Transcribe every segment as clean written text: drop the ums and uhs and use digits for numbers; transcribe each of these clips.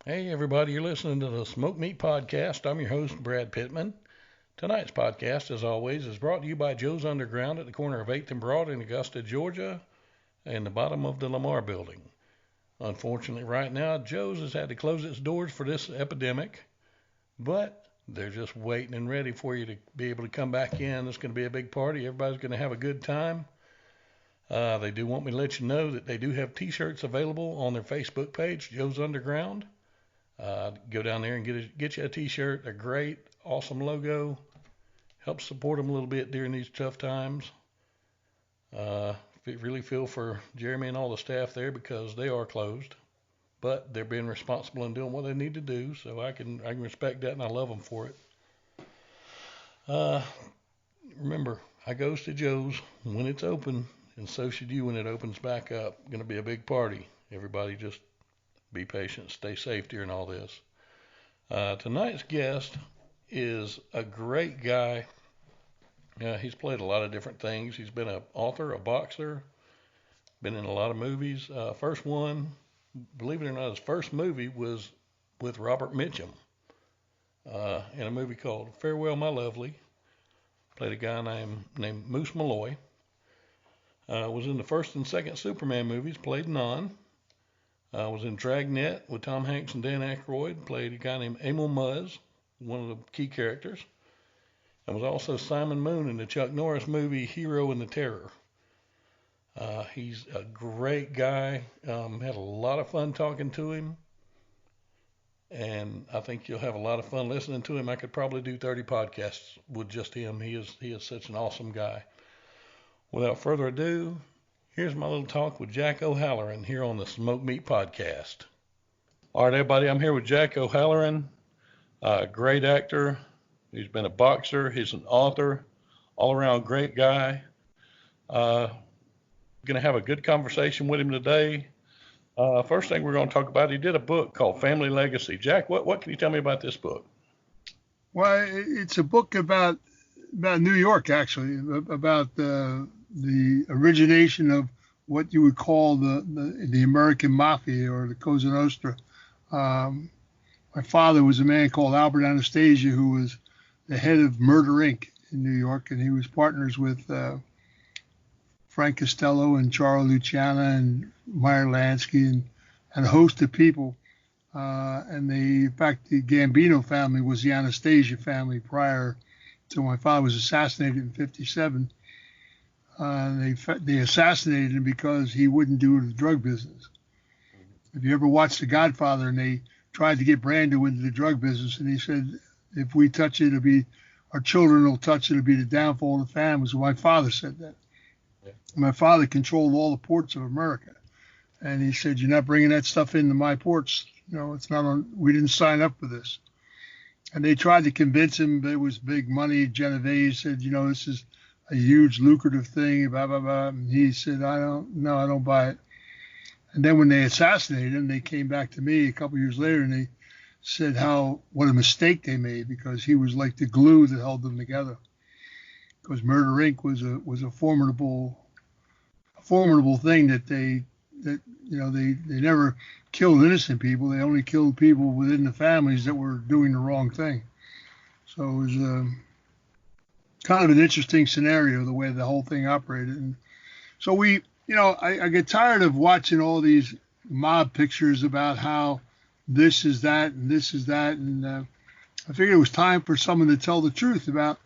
Hey, everybody, you're listening to the Smoke Meat Podcast. I'm your host, Brad Pittman. Tonight's podcast, as always, is brought to you by Joe's Underground at the corner of 8th and Broad in Augusta, Georgia, in the bottom of the Lamar building. Unfortunately, right now, Joe's has had to close its doors for this epidemic, but they're just waiting and ready for you to be able to come back in. It's going to be a big party. Everybody's going to have a good time. They do want me to let you know that they do have t-shirts available on their Facebook page, Joe's Underground. Go down there and get you a t-shirt. They're great, awesome logo. Helps support them a little bit during these tough times. Really feel for Jeremy and all the staff there because they are closed, but they're being responsible and doing what they need to do. So I can respect that and I love them for it. Remember, I goes to Joe's when it's open, and so should you when it opens back up. Going to be a big party. Everybody just be patient, stay safe during all this. Tonight's guest is a great guy. He's played a lot of different things. He's been an author, a boxer, been in a lot of movies. First one, believe it or not, his first movie was with Robert Mitchum in a movie called Farewell, My Lovely. Played a guy named Moose Malloy. Was in the first and second Superman movies, played Non. Was in Dragnet with Tom Hanks and Dan Aykroyd. Played a guy named Emil Muzz, one of the key characters. And was also Simon Moon in the Chuck Norris movie Hero and the Terror. He's a great guy. Had a lot of fun talking to him. And I think you'll have a lot of fun listening to him. I could probably do 30 podcasts with just him. He is such an awesome guy. Without further ado, here's my little talk with Jack O'Halloran here on the Smoke Meat Podcast. All right, everybody, I'm here with Jack O'Halloran, a great actor. He's been a boxer. He's an author, all-around great guy. Going to have a good conversation with him today. First thing we're going to talk about, he did a book called Family Legacy. Jack, what can you tell me about this book? Well, it's a book about New York, actually, about the origination of what you would call the American Mafia or the Cosa Nostra. My father was a man called Albert Anastasia, who was the head of Murder Inc. in New York, and he was partners with Frank Costello and Charlie Luciana and Meyer Lansky and a host of people. In fact, the Gambino family was the Anastasia family prior to my father was assassinated in '57. They assassinated him because he wouldn't do the drug business. If you ever watched The Godfather, and they tried to get Brando into the drug business, and he said, if we touch it, our children will touch it, it'll be the downfall of the family. So my father said that. Yeah. My father controlled all the ports of America. And he said, you're not bringing that stuff into my ports. It's not on, we didn't sign up for this. And they tried to convince him that it was big money. Genovese said, this is a huge lucrative thing, blah, blah, blah. And he said, I don't buy it. And then when they assassinated him, they came back to me a couple of years later and they said what a mistake they made because he was like the glue that held them together. Because Murder Inc. was a formidable thing that they never killed innocent people. They only killed people within the families that were doing the wrong thing. So it was kind of an interesting scenario, the way the whole thing operated. And so I get tired of watching all these mob pictures about how this is that and this is that. And I figured it was time for someone to tell the truth about,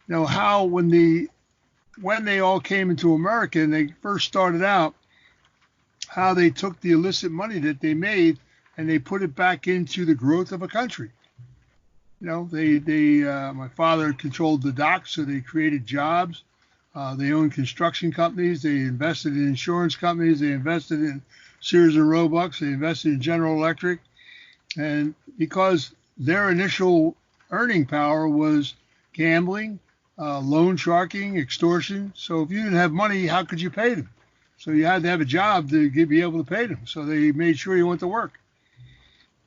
how when they all came into America and they first started out, how they took the illicit money that they made and they put it back into the growth of a country. My father controlled the docks, so they created jobs. They owned construction companies. They invested in insurance companies. They invested in Sears and Roebuck. They invested in General Electric. And because their initial earning power was gambling, loan sharking, extortion. So if you didn't have money, how could you pay them? So you had to have a job to be able to pay them. So they made sure you went to work.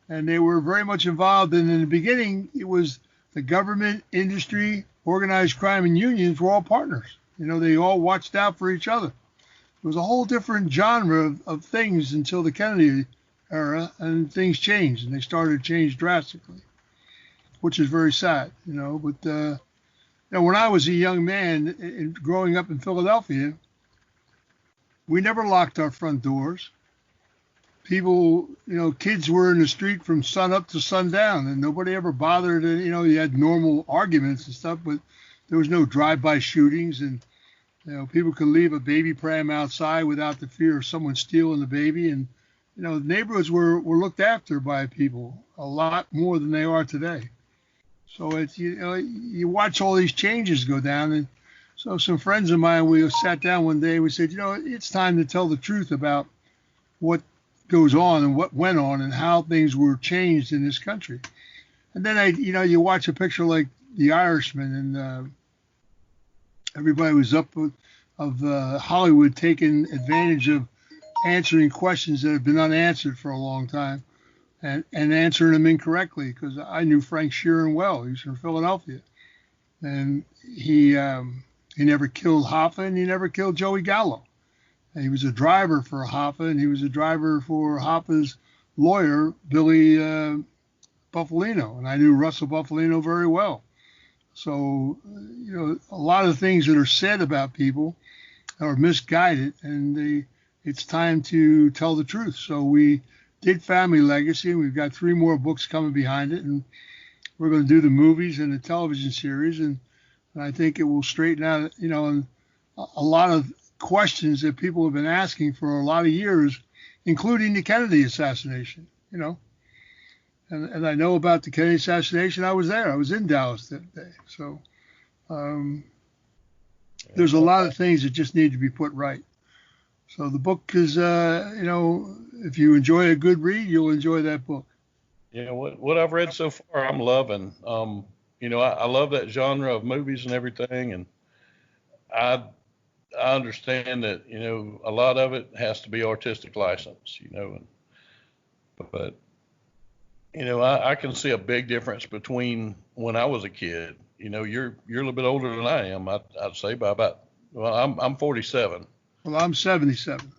And they were very much involved. And in the beginning, it was the government, industry, organized crime, and unions were all partners. They all watched out for each other. It was a whole different genre of things until the Kennedy era, and things changed, and they started to change drastically, which is very sad, you know. But when I was a young man growing up in Philadelphia, we never locked our front doors. People, kids were in the street from sun up to sundown, and nobody ever bothered. You had normal arguments and stuff, but there was no drive-by shootings, and people could leave a baby pram outside without the fear of someone stealing the baby. And the neighborhoods were looked after by people a lot more than they are today. So it's you watch all these changes go down, and so some friends of mine, we sat down one day. We said, it's time to tell the truth about what goes on and what went on and how things were changed in this country. And then you watch a picture like The Irishman, and everybody was up of Hollywood taking advantage of answering questions that have been unanswered for a long time, and answering them incorrectly. Because I knew Frank Sheeran well. He was from Philadelphia, and he never killed Hoffa, and he never killed Joey Gallo. And he was a driver for Hoffa, and he was a driver for Hoffa's lawyer, Billy Buffalino, and I knew Russell Buffalino very well. So, a lot of things that are said about people are misguided, and it's time to tell the truth. So we did Family Legacy, and we've got 3 more books coming behind it, and we're going to do the movies and the television series, and I think it will straighten out, and a lot of questions that people have been asking for a lot of years, including the Kennedy assassination, And I know about the Kennedy assassination. I was there. I was in Dallas that day. So there's a lot of things that just need to be put right. So the book is, if you enjoy a good read, you'll enjoy that book. Yeah, what I've read so far, I'm loving. I love that genre of movies and everything, and I understand that, a lot of it has to be artistic license, but I can see a big difference between when I was a kid. You're a little bit older than I am. I'd say by about, I'm 47. Well, I'm 77.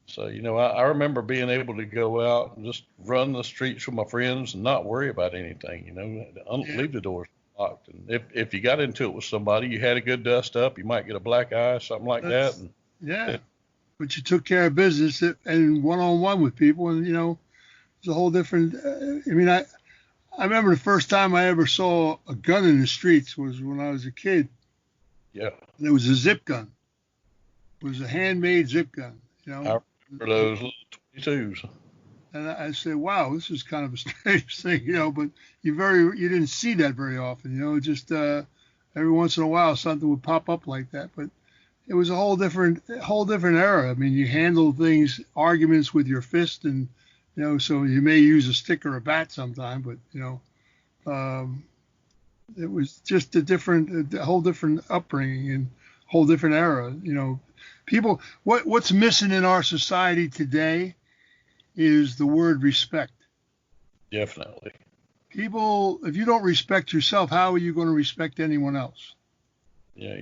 So, I remember being able to go out and just run the streets with my friends and not worry about anything, leave the doors locked. And if you got into it with somebody, you had a good dust up, you might get a black eye, something like that. And, yeah. But you took care of business and one-on-one with people, and, it's a whole different. I remember the first time I ever saw a gun in the streets was when I was a kid. Yeah. And it was a zip gun. It was a handmade zip gun. I remember those little 22s. And I said, wow, this is kind of a strange thing, but you didn't see that very often, just every once in a while something would pop up like that. But it was a whole different era. I mean, you handle arguments with your fist, and so you may use a stick or a bat sometime, but it was just a whole different upbringing and whole different era. People, what's missing in our society today is the word respect. Definitely. People, if you don't respect yourself, how are you going to respect anyone else? Yeah,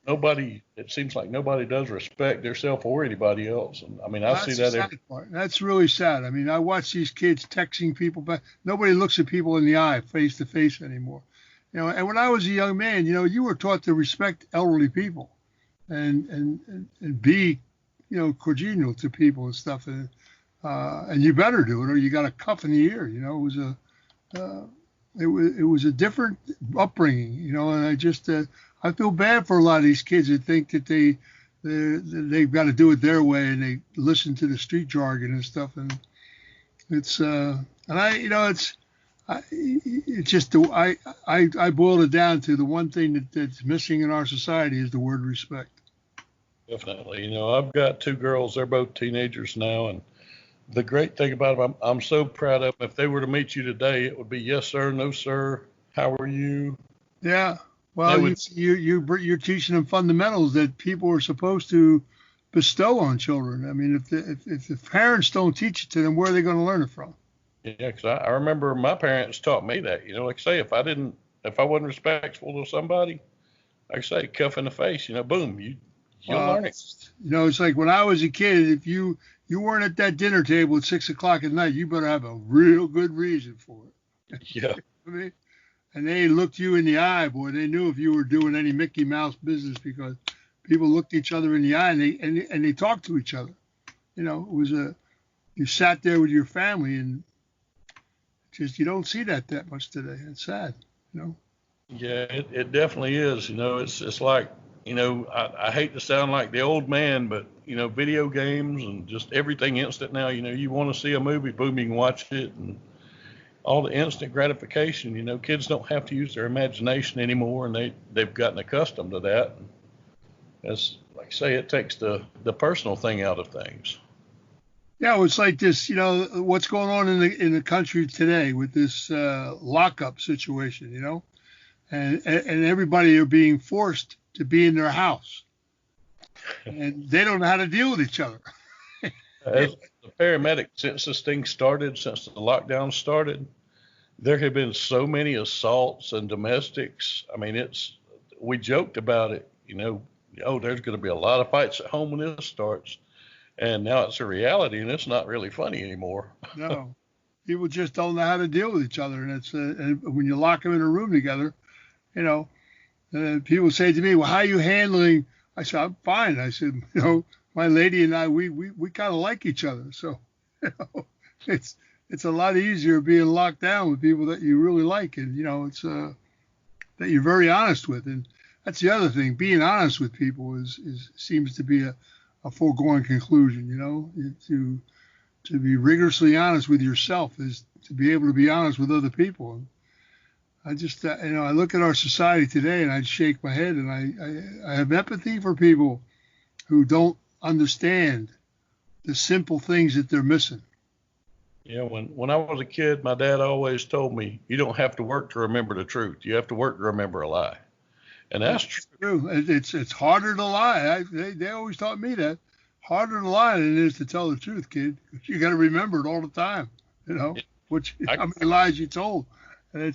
nobody. It seems like nobody does respect themselves or anybody else. And I see that every part. That's really sad. I watch these kids texting people, but nobody looks at people in the eye, face to face anymore. And when I was a young man, you were taught to respect elderly people, and be, congenial to people and stuff, and you better do it, or you got a cuff in the ear. It was a different upbringing, and I feel bad for a lot of these kids that think that they've got to do it their way, and they listen to the street jargon and stuff, and it's I boiled it down to the one thing that's missing in our society is the word respect. Definitely. I've got 2 girls. They're both teenagers now, and the great thing about them, I'm so proud of them. If they were to meet you today, it would be yes, sir, no, sir. How are you? Yeah. Well, you're teaching them fundamentals that people are supposed to bestow on children. If the parents don't teach it to them, where are they going to learn it from? Yeah, because I remember my parents taught me that. Like I say, if I wasn't respectful to somebody, like I say, cuff in the face, boom, you'll learn it. It's like when I was a kid, if you you weren't at that dinner table at 6 o'clock at night, you better have a real good reason for it. Yeah. I mean, and they looked you in the eye, boy. They knew if you were doing any Mickey Mouse business because people looked each other in the eye and they talked to each other. You know, it was you sat there with your family and just you don't see that much today. It's sad, you know. Yeah, it definitely is. You know, it's like, you know, I hate to sound like the old man, but, you know, video games and just everything instant now. You know, you want to see a movie, boom, you can watch it, and all the instant gratification. You know, kids don't have to use their imagination anymore, and they've gotten accustomed to that. As like I say, it takes the personal thing out of things. Yeah, well, it's like this, you know, what's going on in the country today with this lockup situation, you know, and everybody are being forced to be in their house, and they don't know how to deal with each other. As the paramedic, since this thing started, since the lockdown started, there have been so many assaults and domestics. I mean, we joked about it, you know, oh, there's going to be a lot of fights at home when this starts. And now it's a reality, and it's not really funny anymore. No, people just don't know how to deal with each other. And it's and when you lock them in a room together, you know, people say to me, well, how are you handling? I said, I'm fine. I said, you know, my lady and I, we kind of like each other. So, you know, it's a lot easier being locked down with people that you really like. And, you know, it's that you're very honest with. And that's the other thing. Being honest with people seems to be a foregone conclusion, you know, to be rigorously honest with yourself is to be able to be honest with other people. And I just, you know, I look at our society today and I shake my head and I have empathy for people who don't understand the simple things that they're missing. Yeah, when I was a kid, my dad always told me, you don't have to work to remember the truth. You have to work to remember a lie. And that's true. It's harder to lie. They always taught me that. Harder to lie than it is to tell the truth, kid. You got to remember it all the time, you know, how many lies you told. And I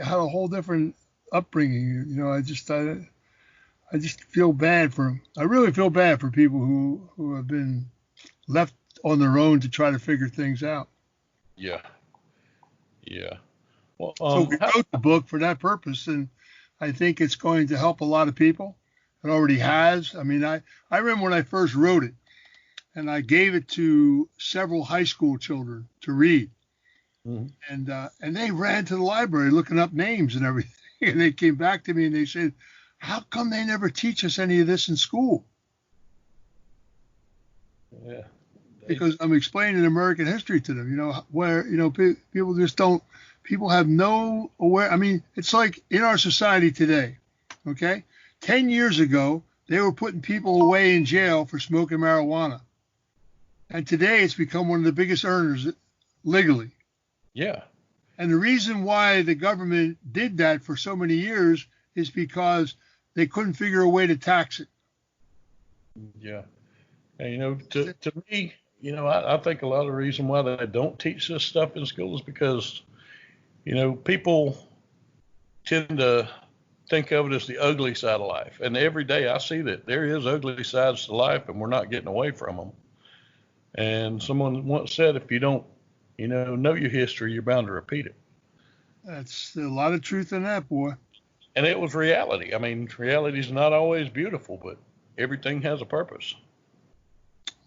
had a whole different upbringing. You know, I just feel bad for them. I really feel bad for people who have been left on their own to try to figure things out. Yeah. Yeah. Well, so we wrote the book for that purpose, and I think it's going to help a lot of people. It already has. I mean, I remember when I first wrote it, and I gave it to several high school children to read. Mm-hmm. And they ran to the library looking up names and everything. And they came back to me and they said, how come they never teach us any of this in school? Yeah. Because I'm explaining American history to them, you know, where, you know, people just don't, people have no aware. I mean, it's like in our society today, okay? 10 years ago, they were putting people away in jail for smoking marijuana. And today it's become one of the biggest earners legally. Yeah. And the reason why the government did that for so many years is because they couldn't figure a way to tax it. Yeah. And, you know, to me, you know, I think a lot of the reason why they don't teach this stuff in school is because, you know, people tend to think of it as the ugly side of life. And every day I see that there is ugly sides to life and we're not getting away from them. And someone once said, if you don't, you know your history, you're bound to repeat it. That's a lot of truth in that, boy. And it was reality. I mean, reality is not always beautiful, but everything has a purpose.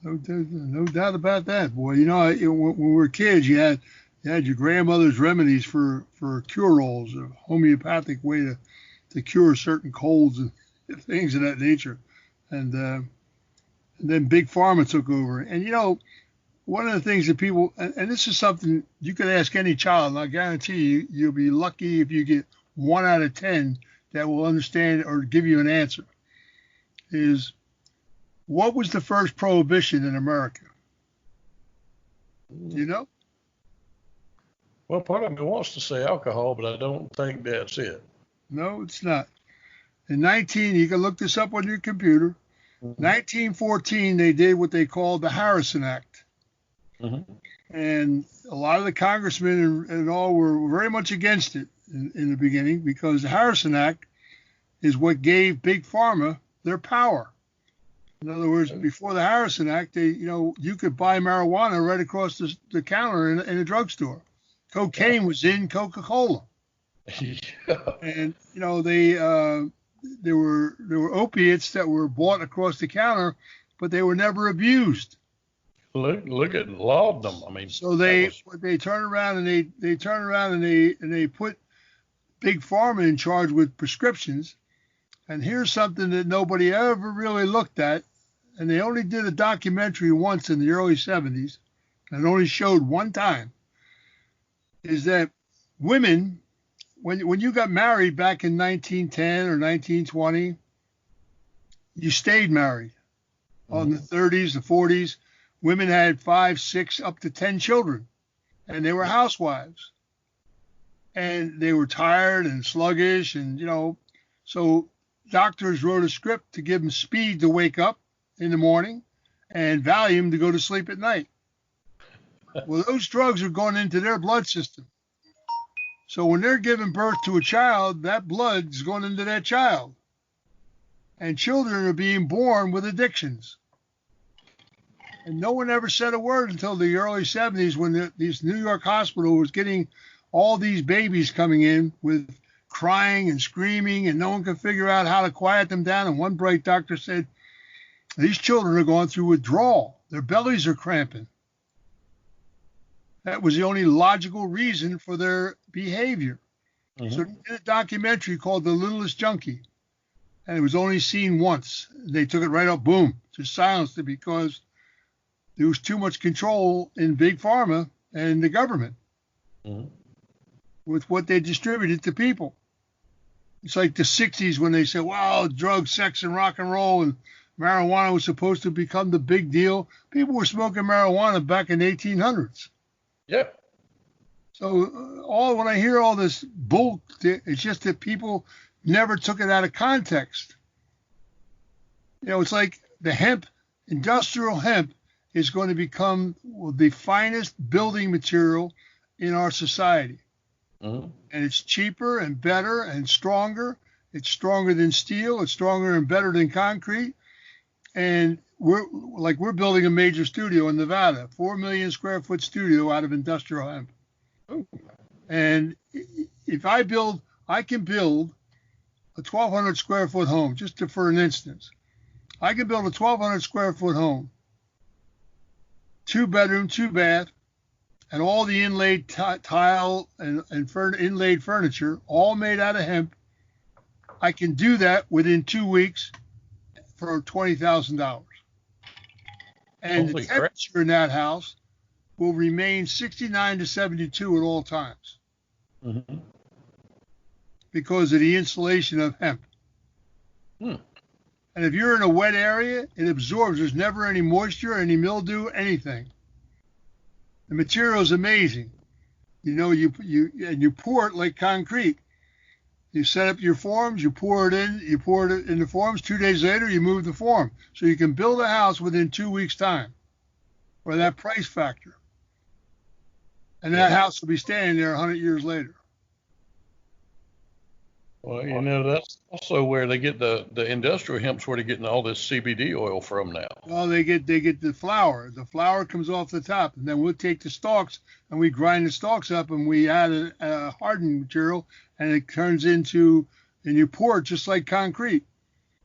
No doubt about that, boy. You know, when we were kids, you had your grandmother's remedies for cure-alls, a homeopathic way to cure certain colds and things of that nature. And then Big Pharma took over. And, you know, one of the things that people, and this is something you could ask any child, and I guarantee you'll be lucky if you get 1 out of 10 that will understand or give you an answer, is what was the first prohibition in America? Do you know? Well, part of me wants to say alcohol, but I don't think that's it. No, it's not. You can look this up on your computer. Mm-hmm. 1914, they did what they called the Harrison Act. Mm-hmm. And a lot of the congressmen and all were very much against it in the beginning because the Harrison Act is what gave Big Pharma their power. In other words, before the Harrison Act, you could buy marijuana right across the counter in a drugstore. Cocaine was in Coca-Cola. Yeah. And there were opiates that were bought across the counter, but they were never abused. Look at laudanum. I mean, so they turn around and they put Big Pharma in charge with prescriptions. And here's something that nobody ever really looked at, and they only did a documentary once in the early 70s, and only showed one time, is that women, when you got married back in 1910 or 1920, you stayed married. In the 30s, the 40s, women had 5, 6, up to 10 children, and they were housewives. And they were tired and sluggish, and so doctors wrote a script to give them speed to wake up in the morning and Valium to go to sleep at night. Well, those drugs are going into their blood system. So when they're giving birth to a child, that blood is going into that child. And children are being born with addictions. And no one ever said a word until the early 70s when this New York hospital was getting all these babies coming in with crying and screaming, and no one could figure out how to quiet them down. And one bright doctor said, these children are going through withdrawal. Their bellies are cramping. That was the only logical reason for their behavior. Mm-hmm. So they did a documentary called The Littlest Junkie, and it was only seen once. They took it right up, boom, just silenced it because there was too much control in Big Pharma and the government with what they distributed to people. It's like the 60s when they said, wow, drugs, sex, and rock and roll, and marijuana was supposed to become the big deal. People were smoking marijuana back in the 1800s. Yeah. So when I hear all this bull, it's just that people never took it out of context. It's like the hemp, industrial hemp, is going to become the finest building material in our society. Mm-hmm. And it's cheaper and better and stronger. It's stronger than steel. It's stronger and better than concrete. And we're building a major studio in Nevada, 4 million square foot studio out of industrial hemp. Ooh. And if I can build a 1,200 square foot home, for an instance. I can build a 1,200 square foot home, 2 bedroom, 2 bath, and all the inlaid tile and inlaid furniture, all made out of hemp. I can do that within 2 weeks for $20,000. And the temperature in that house will remain 69 to 72 at all times because of the insulation of hemp. And if you're in a wet area, it absorbs. There's never any moisture, any mildew, anything. The material is amazing. You pour it like concrete. You set up your forms, you pour it in the forms. 2 days later, you move the form. So you can build a house within 2 weeks' time for that price factor. And that house will be standing there 100 years later. Well, that's also where they get the industrial hemp's where they're getting all this CBD oil from now. Well, they get the flour. The flour comes off the top, and then we'll take the stalks and we grind the stalks up, and we add a hardened material, and it turns into, and you pour it just like concrete.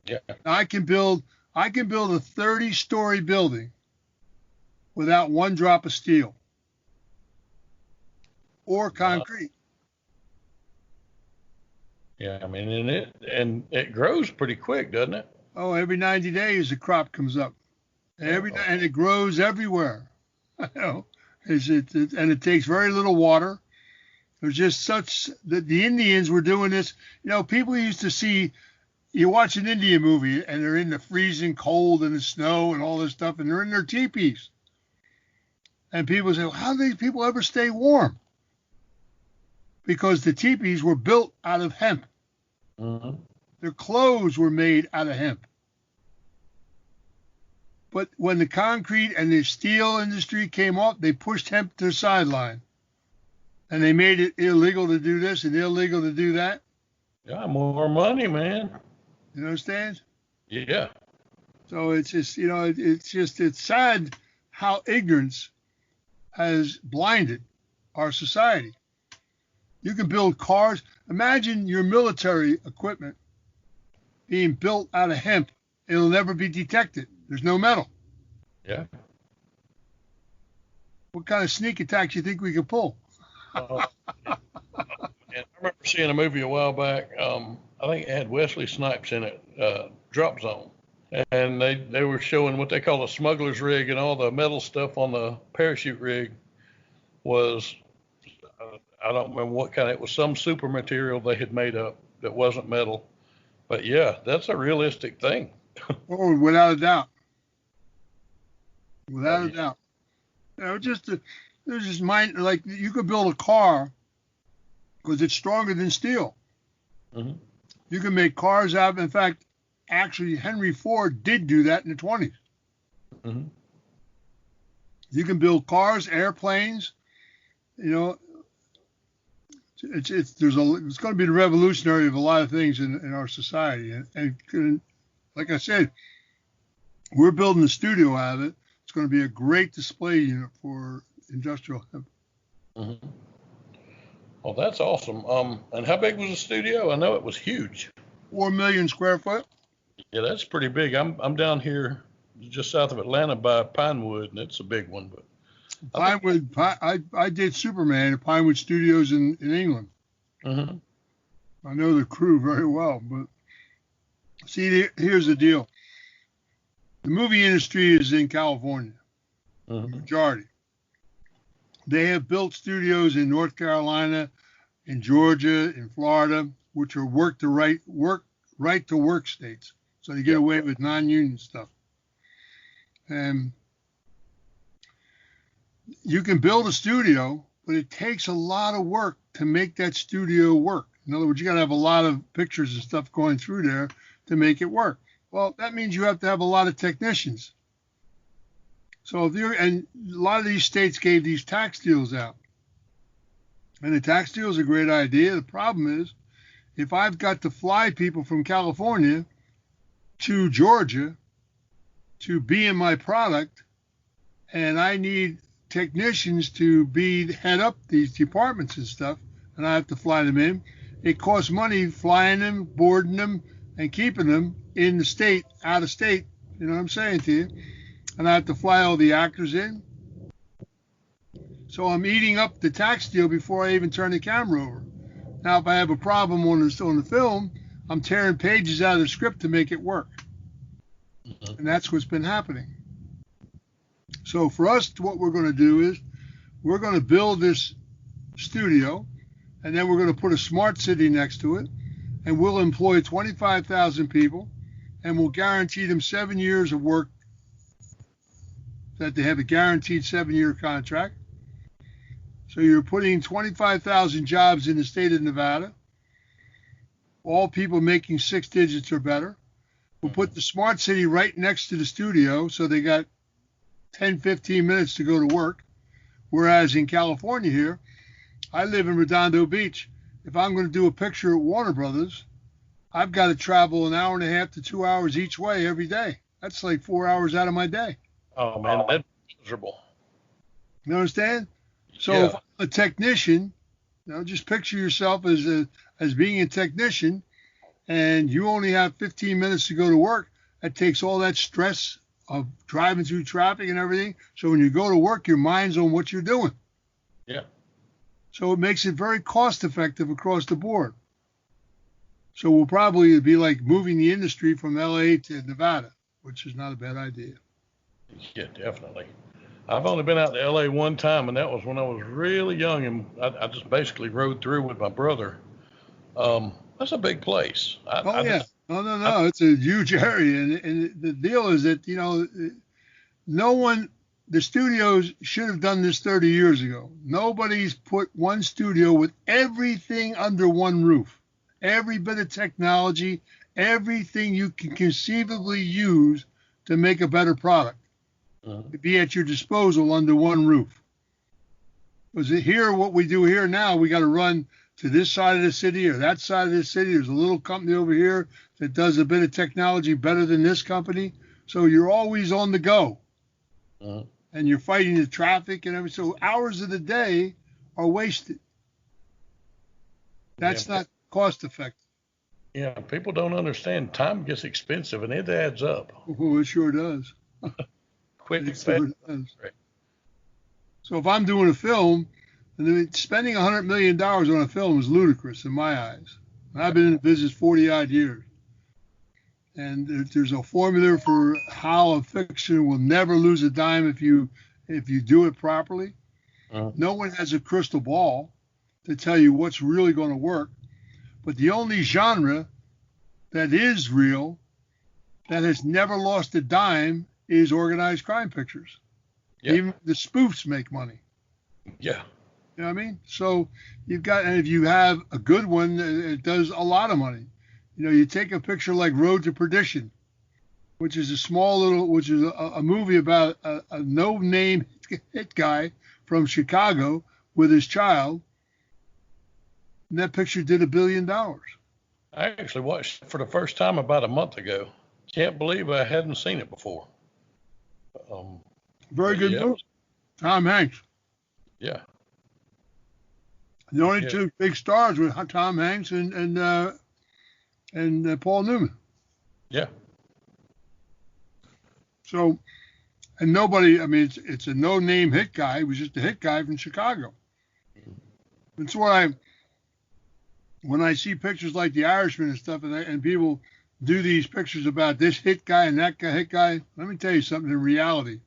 Yeah. Now, I can build a 30-story building without one drop of steel or concrete. Yeah, I mean, and it grows pretty quick, doesn't it? Oh, every 90 days a crop comes up, and it grows everywhere. And it takes very little water. There's just such that the Indians were doing this. People used to see, you watch an Indian movie and they're in the freezing cold and the snow and all this stuff, and they're in their teepees. And people say, well, how do these people ever stay warm? Because the teepees were built out of hemp. Mm-hmm. Their clothes were made out of hemp. But when the concrete and the steel industry came up, they pushed hemp to the sideline. And they made it illegal to do this and illegal to do that. Yeah, more money, man. You understand? Yeah. So it's just, it's sad how ignorance has blinded our society. You can build cars. Imagine your military equipment being built out of hemp. It'll never be detected. There's no metal. Yeah. What kind of sneak attacks you think we could pull? And I remember seeing a movie a while back. I think it had Wesley Snipes in it, Drop Zone. And they were showing what they call a smuggler's rig, and all the metal stuff on the parachute rig was, I don't remember what kind. It was some super material they had made up that wasn't metal. But yeah, that's a realistic thing. Oh, without a doubt. Without a doubt. There's just mind, like you could build a car because it's stronger than steel. Mm-hmm. You can make cars out of, in fact, actually Henry Ford did do that in the 20s. Mm-hmm. You can build cars, airplanes, it's going to be the revolutionary of a lot of things in our society. And like I said, we're building a studio out of it. It's going to be a great display unit for industrial hemp. Mm-hmm. Well, that's awesome. And how big was the studio? I know it was huge. 4 million square foot. Yeah, that's pretty big. I'm down here just south of Atlanta by Pinewood, and it's a big one. But Pinewood, I did Superman at Pinewood Studios in England. Mm-hmm. I know the crew very well, but see, here's the deal. The movie industry is in California, Mm-hmm. the majority. They have built studios in North Carolina, in Georgia, in Florida, which are right to work states. So they get away with non-union stuff. And you can build a studio, but it takes a lot of work to make that studio work. In other words, you got to have a lot of pictures and stuff going through there to make it work. Well, that means you have to have a lot of technicians. So and a lot of these states gave these tax deals out. And the tax deal is a great idea. The problem is, if I've got to fly people from California to Georgia to be in my product, and I need technicians to head up these departments and stuff, and I have to fly them in, it costs money flying them, boarding them, and keeping them in the state, out of state. You know what I'm saying to you? And I have to fly all the actors in. So I'm eating up the tax deal before I even turn the camera over. Now, if I have a problem on the film, I'm tearing pages out of the script to make it work. And that's what's been happening. So for us, what we're going to do is we're going to build this studio, and then we're going to put a smart city next to it, and we'll employ 25,000 people, and we'll guarantee them 7 years of work, that they have a guaranteed 7-year contract. So you're putting 25,000 jobs in the state of Nevada, all people making 6 digits or better. We'll put the smart city right next to the studio, so they got 10, 15 minutes to go to work. Whereas in California here, I live in Redondo Beach. If I'm going to do a picture at Warner Brothers, I've got to travel an hour and a half to 2 hours each way every day. That's like 4 hours out of my day. Oh, man, that's miserable. You understand? So Yeah. if I'm a technician, just picture yourself as being a technician, and you only have 15 minutes to go to work. That takes all that stress of driving through traffic and everything. So when you go to work, your mind's on what you're doing. Yeah. So it makes it very cost effective across the board. So we'll probably be like moving the industry from LA to Nevada, which is not a bad idea. Yeah, definitely. I've only been out to LA one time, and that was when I was really young, and I just basically rode through with my brother. That's a big place. Yeah. No. It's a huge area. And the deal is that, the studios should have done this 30 years ago. Nobody's put one studio with everything under one roof. Every bit of technology, everything you can conceivably use to make a better product. To be at your disposal under one roof. Because here, what we do here now, we got to run to this side of the city or that side of the city. There's a little company over here that does a bit of technology better than this company. So you're always on the go, Uh, and you're fighting the traffic and everything. So hours of the day are wasted. yeah, That's not cost effective. yeah. People don't understand. Time gets expensive, and it adds up. Oh, it sure does. Quick, It fast. sure does. So if I'm doing a film, and spending $100 million on a film is ludicrous in my eyes. And I've been in the business 40 odd years. And there's a formula for how a fiction will never lose a dime if you do it properly. Uh, No one has a crystal ball to tell you what's really going to work. But the only genre that is real, that has never lost a dime, is organized crime pictures. yeah, Even the spoofs make money. yeah, You know what I mean? So you've got, and if you have a good one, it does a lot of money. You know, you take a picture like Road to Perdition, which is a movie about a no-name hit guy from Chicago with his child, and that picture did $1 billion. I actually watched it for the first time about a month ago. Can't believe I hadn't seen it before. Um, Very but good yeah, movie. Tom Hanks. yeah, The only yeah, two big stars were Tom Hanks and Paul Newman. yeah. So, and nobody, I mean, it's a no-name hit guy. He was just a hit guy from Chicago. That's why when I see pictures like The Irishman and stuff, and people do these pictures about this hit guy and that guy, hit guy, let me tell you something. In reality,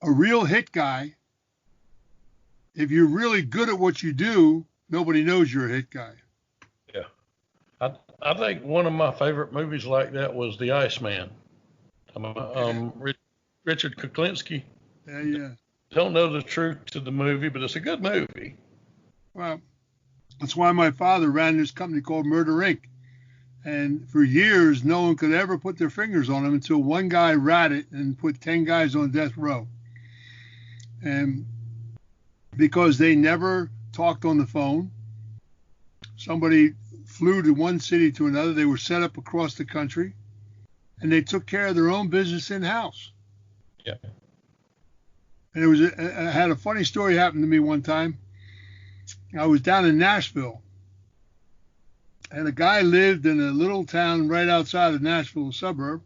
a real hit guy, if you're really good at what you do, nobody knows you're a hit guy. Yeah. I think one of my favorite movies like that was The Iceman. Richard Kuklinski. Yeah. Don't know the truth to the movie, but it's a good movie. Well, that's why my father ran this company called Murder Inc. And for years, no one could ever put their fingers on him until one guy ratted and put 10 guys on death row. And because they never talked on the phone, somebody flew to one city to another. They were set up across the country, and they took care of their own business in-house. Yeah. And I had a funny story happen to me one time. I was down in Nashville, and a guy lived in a little town right outside of Nashville, a suburb.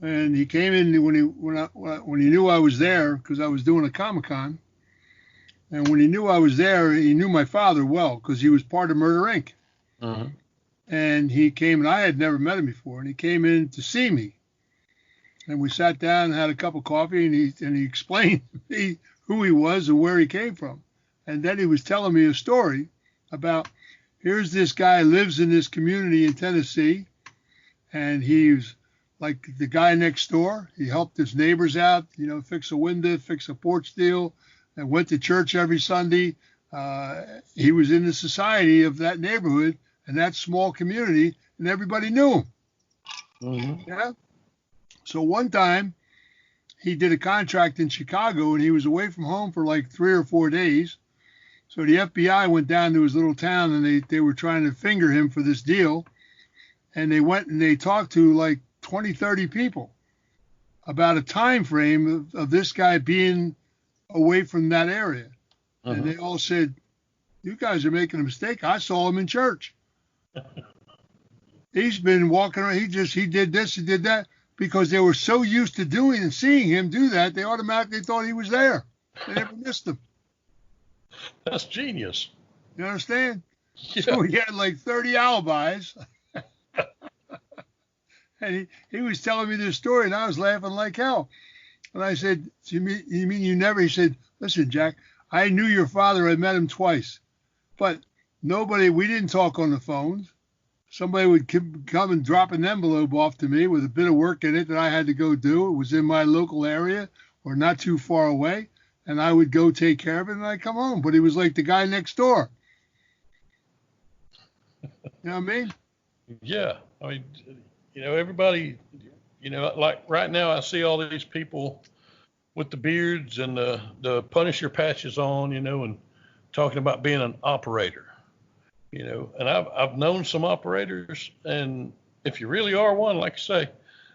And he came in when he knew I was there, because I was doing a Comic-Con. And when he knew I was there, he knew my father well, because he was part of Murder Inc. Uh-huh. And he came, and I had never met him before, and he came in to see me. And we sat down and had a cup of coffee, and he explained to me who he was and where he came from. And then he was telling me a story about, here's this guy lives in this community in Tennessee, and he's like the guy next door. He helped his neighbors out, fix a window, fix a porch deal, and went to church every Sunday. He was in the society of that neighborhood and that small community, and everybody knew him. Mm-hmm. Yeah. So one time he did a contract in Chicago, and he was away from home for like 3 or 4 days. So the FBI went down to his little town, and they were trying to finger him for this deal. And they went and they talked to like 20, 30 people about a time frame of this guy being away from that area. Uh-huh. And they all said, you guys are making a mistake. I saw him in church. He's been walking around. He did this, he did that, because they were so used to doing and seeing him do that, they automatically thought he was there. They never missed him. That's genius. You understand? Yeah. So he had like 30 alibis. And he was telling me this story, and I was laughing like hell. And I said, you mean you never? He said, listen, Jack, I knew your father. I met him twice. But we didn't talk on the phones. Somebody would come and drop an envelope off to me with a bit of work in it that I had to go do. It was in my local area or not too far away. And I would go take care of it, and I'd come home. But he was like the guy next door. You know what I mean? Yeah. I mean, everybody, like right now I see all these people with the beards and the Punisher patches on, and talking about being an operator, and I've known some operators, and if you really are one, like you say,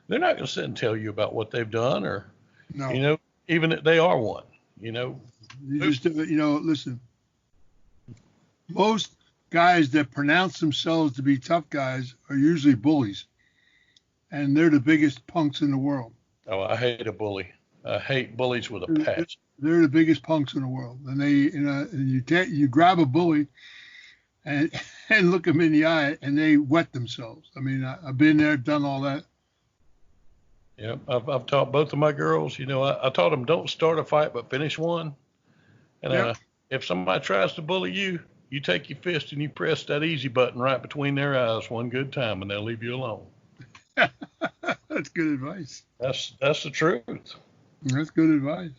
they're not going to sit and tell you about what they've done or, No, you know, even if they are one, you know. you just, listen, most guys that pronounce themselves to be tough guys are usually bullies, and they're the biggest punks in the world. Oh, I hate a bully. I hate bullies with a They're passion. they're the biggest punks in the world, and and you grab a bully and and look them in the eye, and they wet themselves. I mean, I've been there, done all that. Yeah, I've taught both of my girls. You know, I taught them don't start a fight but finish one. And Yep, if somebody tries to bully you, you take your fist and you press that easy button right between their eyes one good time, and they'll leave you alone. that's good advice. That's the truth. That's good advice.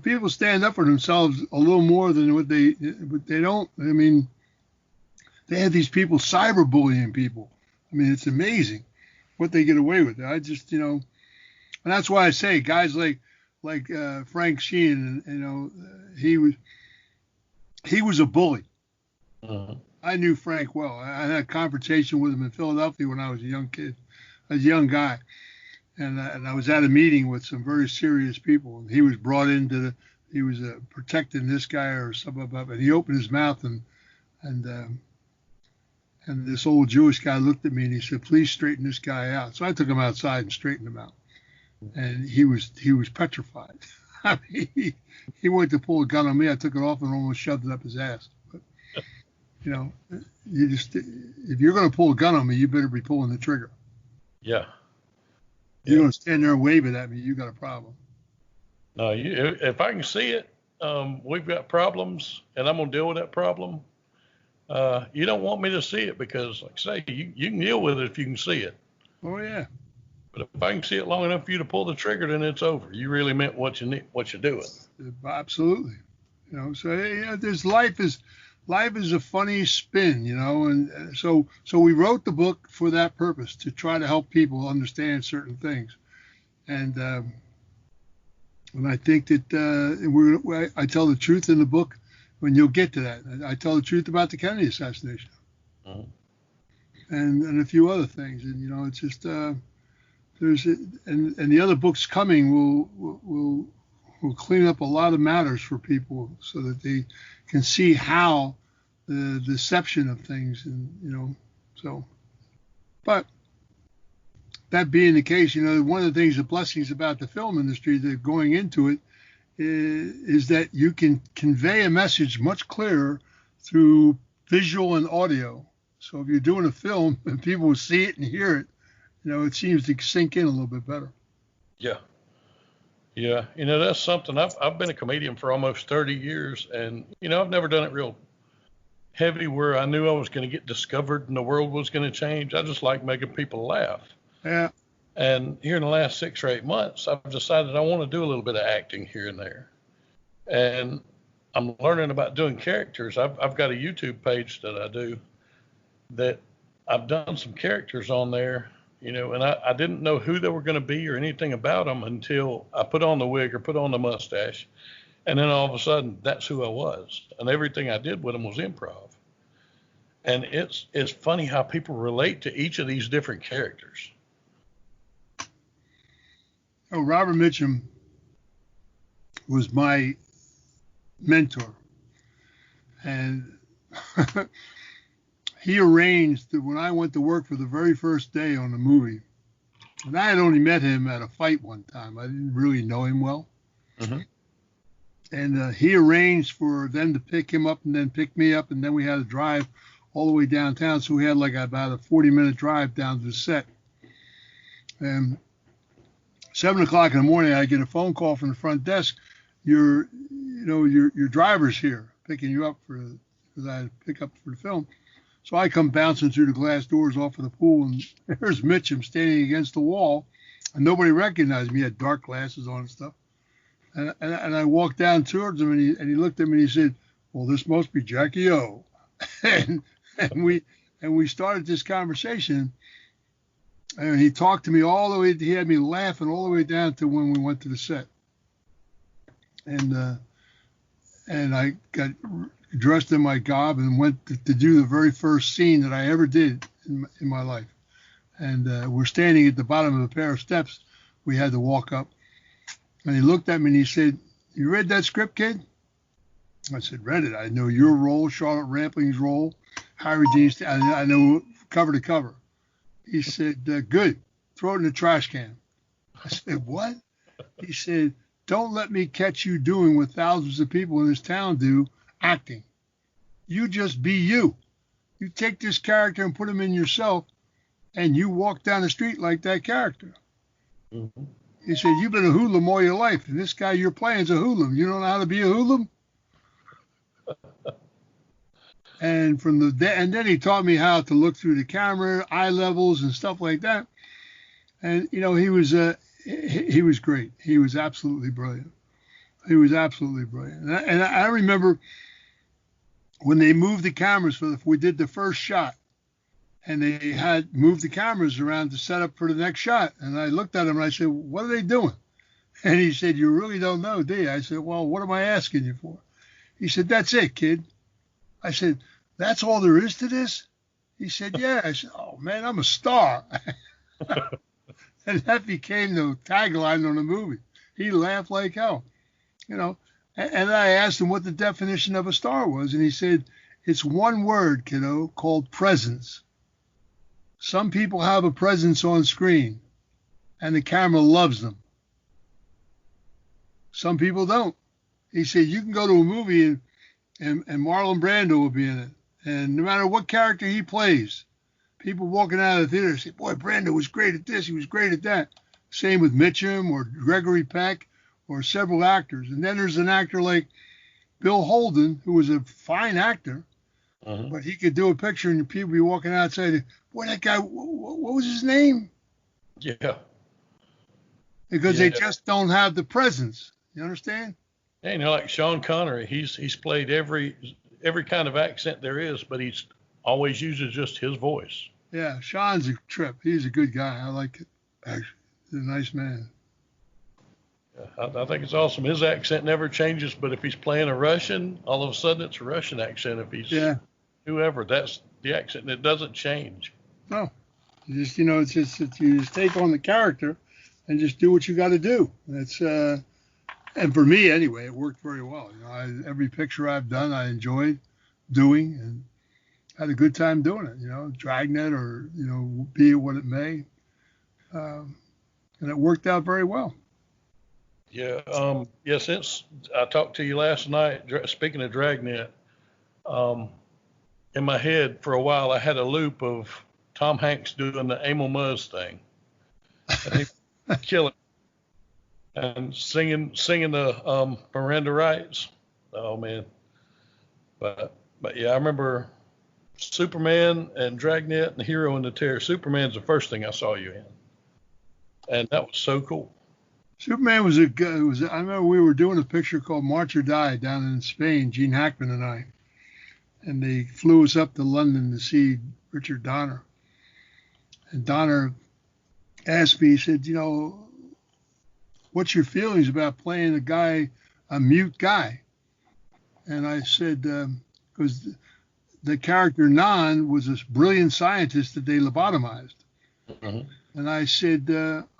People stand up for themselves a little more than but they don't. I mean, they have these people cyberbullying people. I mean, it's amazing what they get away with. I just, and that's why I say guys like Frank Sheehan, he was a bully. Uh-huh. I knew Frank well. I had a confrontation with him in Philadelphia when I was a young kid, a young guy, and I was at a meeting with some very serious people, and he was brought he was protecting this guy or something about, and he opened his mouth and this old Jewish guy looked at me and he said, "Please straighten this guy out." So I took him outside and straightened him out, and he was petrified. I mean, he wanted to pull a gun on me. I took it off and almost shoved it up his ass. But you just if you're going to pull a gun on me, you better be pulling the trigger. Yeah. You're going to stand there and wave it at me, you got a problem. No, if I can see it, we've got problems, and I'm going to deal with that problem. You don't want me to see it because, like I say, you can deal with it if you can see it. Oh yeah. But if I can see it long enough for you to pull the trigger, then it's over. You really meant what you're doing. Absolutely. So there's life is a funny spin, and so we wrote the book for that purpose, to try to help people understand certain things, and I think that I tell the truth in the book when you'll get to that. I tell the truth about the Kennedy assassination, Uh-huh. and a few other things, and it's just and the other books coming will clean up a lot of matters for people so that they can see how the deception of things, and so. But that being the case, one of the things, the blessings about the film industry that going into it is that you can convey a message much clearer through visual and audio. So if you're doing a film and people will see it and hear it, it seems to sink in a little bit better. Yeah. Yeah. That's something. I've been a comedian for almost 30 years, and, I've never done it real heavy where I knew I was going to get discovered and the world was going to change. I just like making people laugh. Yeah. And here in the last 6 or 8 months, I've decided I want to do a little bit of acting here and there. And I'm learning about doing characters. I've got a YouTube page that I do that I've done some characters on there, and I didn't know who they were going to be or anything about them until I put on the wig or put on the mustache. And then all of a sudden, that's who I was. And everything I did with them was improv. And it's funny how people relate to each of these different characters. Oh, Robert Mitchum was my mentor. And he arranged that when I went to work for the very first day on the movie, and I had only met him at a fight one time. I didn't really know him well. Mm-hmm. And he arranged for them to pick him up and then pick me up, and then we had to drive all the way downtown. So we had like about a 40-minute drive down to the set. And 7 o'clock in the morning, I get a phone call from the front desk. Your driver's here picking you up because I had to pick up for the film. So I come bouncing through the glass doors off of the pool, and there's Mitchum standing against the wall, and nobody recognized me. He had dark glasses on and stuff. And I walked down towards him, and he looked at me and he said, "Well, this must be Jackie O." and we started this conversation, and he talked to me all the way. He had me laughing all the way down to when we went to the set. And I got dressed in my garb and went to do the very first scene that I ever did in my life. And we're standing at the bottom of a pair of steps we had to walk up. And he looked at me and he said, "You read that script, kid?" I said, "Read it. I know your role, Charlotte Rampling's role, Harry Dean's. I know cover to cover." He said, "Good. Throw it in the trash can." I said, "What?" He said, "Don't let me catch you doing what thousands of people in this town do, acting. You just be you. You take this character and put him in yourself, and you walk down the street like that character." Mm-hmm. He said, "You've been a hoodlum all your life, and this guy you're playing is a hoodlum. You don't know how to be a hoodlum?" And and then he taught me how to look through the camera, eye levels, and stuff like that. And he was great. He was absolutely brilliant. He was absolutely brilliant. And I remember when they moved the cameras we did the first shot, and they had moved the cameras around to set up for the next shot. And I looked at him and I said, "What are they doing?" And he said, "You really don't know, do you?" I said, "Well, what am I asking you for?" He said, "That's it, kid." I said, "That's all there is to this?" He said, "Yeah." I said, "Oh, man, I'm a star." And that became the tagline on the movie. He laughed like hell, And I asked him what the definition of a star was, and he said, "It's one word, kiddo, called presence. Some people have a presence on screen, and the camera loves them. Some people don't." He said, "You can go to a movie and Marlon Brando will be in it. And no matter what character he plays, people walking out of the theater say, 'Boy, Brando was great at this. He was great at that.' Same with Mitchum or Gregory Peck or several actors. And then there's an actor like Bill Holden, who was a fine actor, but he could do a picture and people be walking outside. 'Boy, that guy, what was his name?' Yeah. Because they just don't have the presence. You understand? Yeah, like Sean Connery, he's played every kind of accent there is, but he's always uses just his voice. Yeah, Sean's a trip. He's a good guy. I like it. Actually, he's a nice man. Yeah, I think it's awesome. His accent never changes, but if he's playing a Russian, all of a sudden it's a Russian accent. If he's whoever, that's the accent, and it doesn't change. No, it's just you just take on the character and just do what you got to do. That's and for me anyway, it worked very well. Every picture I've done, I enjoyed doing and had a good time doing it. Dragnet or be it what it may, and it worked out very well. Yeah. Since I talked to you last night, speaking of Dragnet, in my head for a while I had a loop of Tom Hanks doing the Emil Muzz thing, and he killing and singing the Miranda Rights. Oh man, but yeah, I remember Superman and Dragnet and Hero and the Terror. Superman's the first thing I saw you in, and that was so cool. Superman was I remember we were doing a picture called March or Die down in Spain, Gene Hackman and I, and they flew us up to London to see Richard Donner. And Donner asked me, he said, "What's your feelings about playing a mute guy?" And I said, because the character Nan was this brilliant scientist that they lobotomized. Mm-hmm. And I said,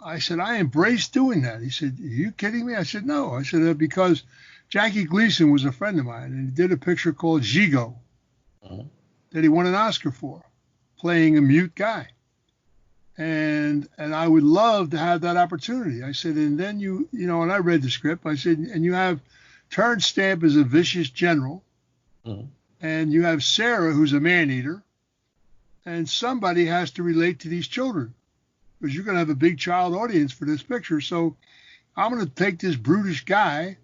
I embrace doing that. He said, "Are you kidding me?" I said, "No." I said, because Jackie Gleason was a friend of mine, and he did a picture called Gigot that he won an Oscar for, playing a mute guy. And I would love to have that opportunity. I said, and then and I read the script. I said, and you have Terrence Stamp as a vicious general, and you have Sarah, who's a man-eater, and somebody has to relate to these children, because you're going to have a big child audience for this picture. So I'm going to take this brutish guy,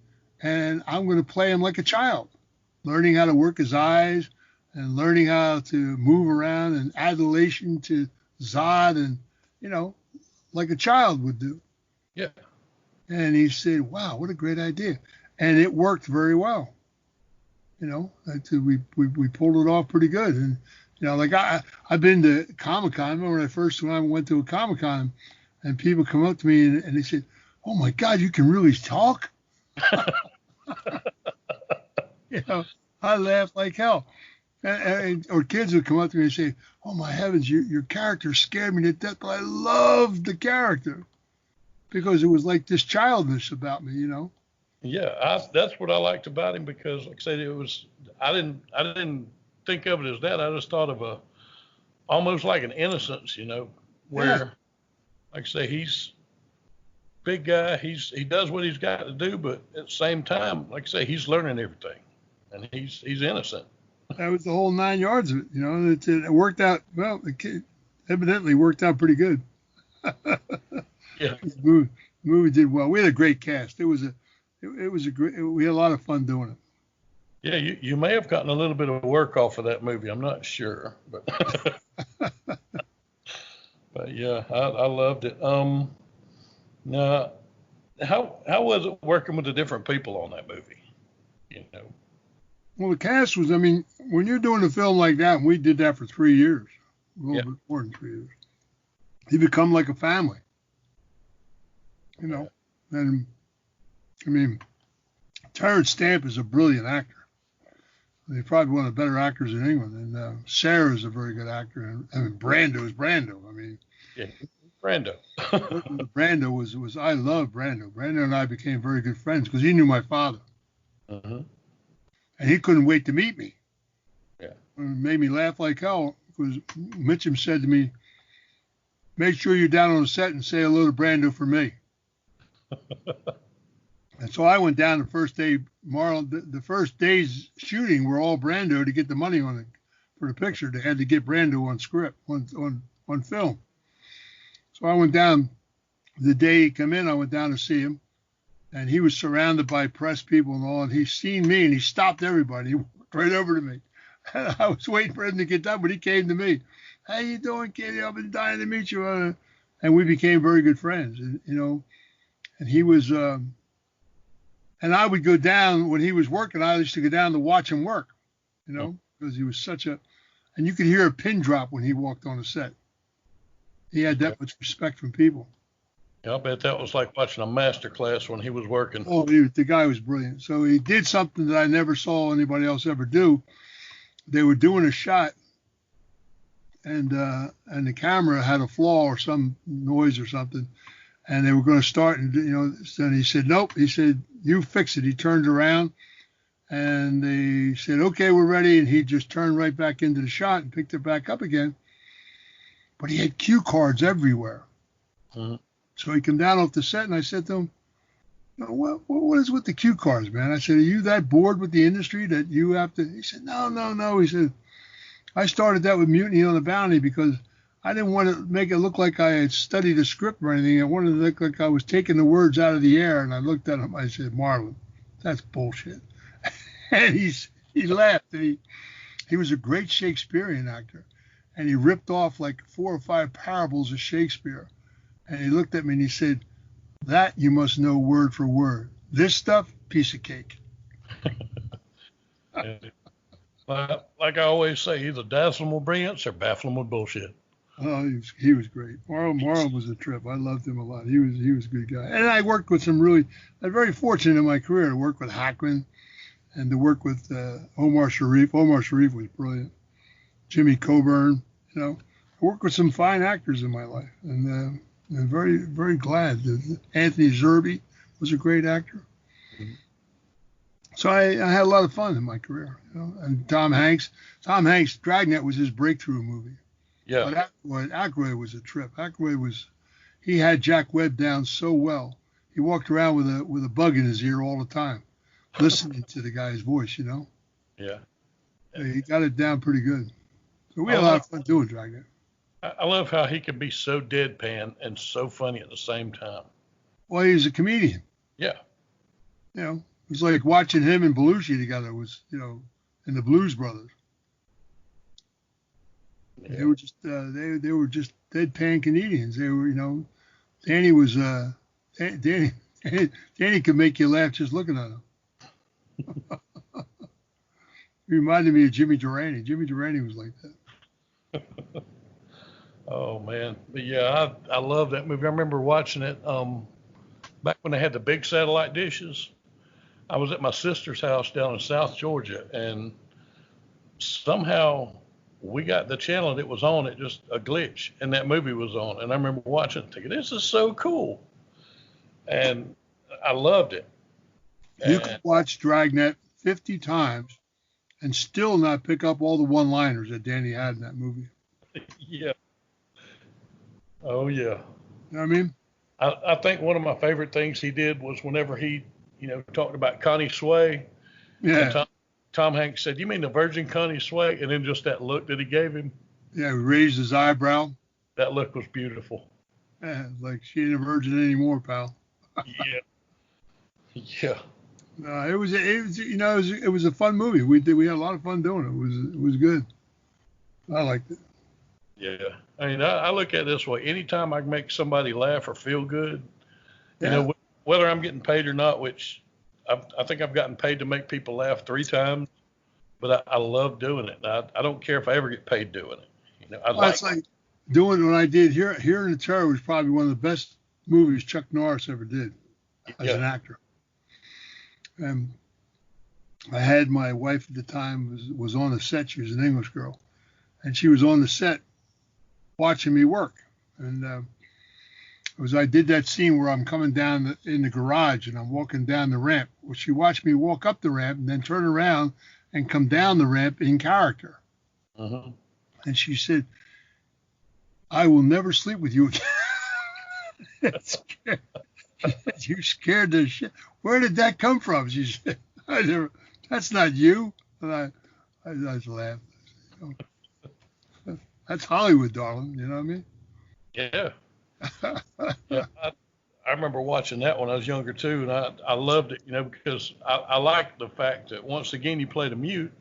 and I'm going to play him like a child, learning how to work his eyes and learning how to move around and adulation to Zod and, like a child would do. Yeah. And he said, "Wow, what a great idea." And it worked very well. We pulled it off pretty good. And, I've been to Comic-Con. I remember when I first went to a Comic-Con and people come up to me and they said, "Oh my God, you can really talk?" I laughed like hell. Or kids would come up to me and say, "Oh my heavens, your character scared me to death, but I loved the character because it was like this childness about me, you know." Yeah, that's what I liked about him because, like I said, I didn't think of it as that. I just thought of a almost like an innocence, Yeah, where, like I say, he's big guy. He does what he's got to do, but at the same time, like I say, he's learning everything, and he's innocent. that was the whole 9 yards of it. You know, it worked out well. The kid evidently worked out pretty good. Yeah, The movie did well. We had a great cast. It was a great. We had a lot of fun doing it. yeah. You may have gotten a little bit of work off of that movie. I'm not sure, but but yeah, I loved it. Now, how was it working with the different people on that movie? You know. Well, the cast was. I mean, when you're doing a film like that, and we did that for 3 years, a Yeah. little bit more than 3 years, you become like a family. You know, and I mean, Terrence Stamp is a brilliant actor. He's probably one of the better actors in England. And Sarah is a very good actor. And Brando is Brando. I mean, Yeah, Brando. Brando was I love Brando. Brando and I became very good friends because he knew my father, Uh-huh. and he couldn't wait to meet me. Yeah. It made me laugh like hell because Mitchum said to me, "Make sure you're down on the set and say hello to Brando for me." And so I went down the first day. The first day's shooting were all Brando to get the money on it for the picture. They had to get Brando on script on film. So I went down the day he come in. I went down to see him, and he was surrounded by press people and all. And he seen me and he stopped everybody. He walked right over to me. And I was waiting for him to get done, but he came to me. "How you doing, Katie? I've been dying to meet you." And we became very good friends. And and he was. And I would go down when he was working. I used to go down to watch him work, because he was and you could hear a pin drop when he walked on the set. He had that much respect from people. Yeah, I bet that was like watching a master class when he was working. Oh, the guy was brilliant. So he did something that I never saw anybody else ever do. They were doing a shot, and the camera had a flaw or some noise or something, and they were going to start, and then he said, "Nope." He said, "You fix it." He turned around, and they said, "Okay, we're ready," and he just turned right back into the shot and picked it back up again. But he had cue cards everywhere. Mhm. So he came down off the set, and I said to him, "What is with the cue cards, man?" I said, "Are you that bored with the industry that you have to?" He said, "No, no, no." He said, "I started that with Mutiny on the Bounty because I didn't want to make it look like I had studied a script or anything. I wanted to look like I was taking the words out of the air." And I looked at him. I said, "Marlon, that's bullshit." And he laughed. And he was a great Shakespearean actor, and he ripped off like 4 or 5 parables of Shakespeare. And he looked at me and he said, "That you must know word for word. This stuff, piece of cake." Yeah. Like I always say, either dazzle them with brilliance or baffle them with bullshit. Oh, he was great. Marlon was a trip. I loved him a lot. He was a good guy. And I worked with some I'm very fortunate in my career to work with Hackman and to work with Omar Sharif. Omar Sharif was brilliant. Jimmy Coburn. I worked with some fine actors in my life, and I'm very, very glad that Anthony Zerbe was a great actor. Mhm. So I had a lot of fun in my career. And Tom Hanks. Dragnet was his breakthrough movie. Yeah. But Aykroyd was a trip. He had Jack Webb down so well. He walked around with a bug in his ear all the time, listening to the guy's voice. Yeah. He got it down pretty good. So we I had a lot love, of fun doing Dragnet. I love how he could be so deadpan and so funny at the same time. Well, he's a comedian. Yeah. It was like watching him and Belushi together was, and the Blues Brothers. Yeah. They were just they were just deadpan comedians. They were, Danny was Danny Danny could make you laugh just looking at him. He reminded me of Jimmy Durante. Jimmy Durante was like that. Oh man. But yeah, I love that movie. I remember watching it back when they had the big satellite dishes. I was at my sister's house down in South Georgia, and somehow we got the channel that was on. It just a glitch, and that movie was on. And I remember watching it, thinking, "This is so cool," and I loved it. You could And watch Dragnet 50 times and still not pick up all the one-liners that Danny had in that movie. yeah, oh yeah. You know what I mean? I think one of my favorite things he did was whenever he, talked about Connie Sway, and Yeah. Tom Hanks said, "You mean the Virgin Connie Sway?" And then just that look that he gave him, Yeah, he raised his eyebrow. that look was beautiful. Yeah, like she ain't a virgin anymore, pal. Yeah, yeah, It was a fun movie. We had a lot of fun doing it. It was good. I liked it. yeah. I mean, I look at it this way: anytime I can make somebody laugh or feel good, Yeah. whether I'm getting paid or not, which I think I've gotten paid to make people laugh 3 times, but I love doing it. And I don't care if I ever get paid doing it. I Well, like it's like doing what I did here. Here in the Terror was probably one of the best movies Chuck Norris ever did as an yeah, actor. And I had my wife at the time was on the set. She was an English girl, and she was on the set watching me work. And I did that scene where I'm coming down in the garage and I'm walking down the ramp. Well, she watched me walk up the ramp and then turn around and come down the ramp in character. uh-huh. And she said, "I will never sleep with you again." You scared the shit. Where did that come from? She said, "That's not you." And I just laughed. You know, that's Hollywood, darling. You know what I mean? Yeah, yeah. I remember watching that when I was younger too, and I loved it, because I liked the fact that once again you played a mute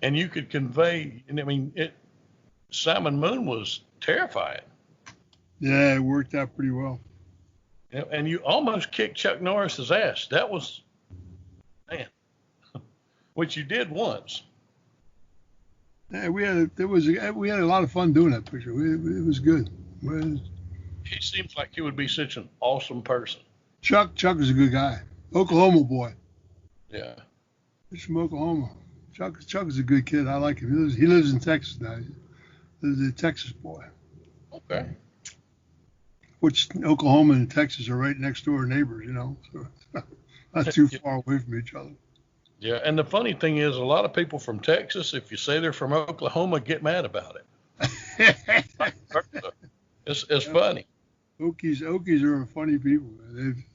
and you could convey. And I mean, Simon Moon was terrifying, Yeah, it worked out pretty well. and you almost kicked Chuck Norris's ass. That was, man, which you did once. Yeah, we had a lot of fun doing that picture. It was good. He seems like he would be such an awesome person. Chuck is a good guy. Oklahoma boy. Yeah. He's from Oklahoma. Chuck is a good kid. I like him. He lives in Texas now. He's a Texas boy. Okay. Which Oklahoma and Texas are right next door neighbors, so not too far away from each other. Yeah, and the funny thing is, a lot of people from Texas, if you say they're from Oklahoma, get mad about it. It's funny. Okies are funny people.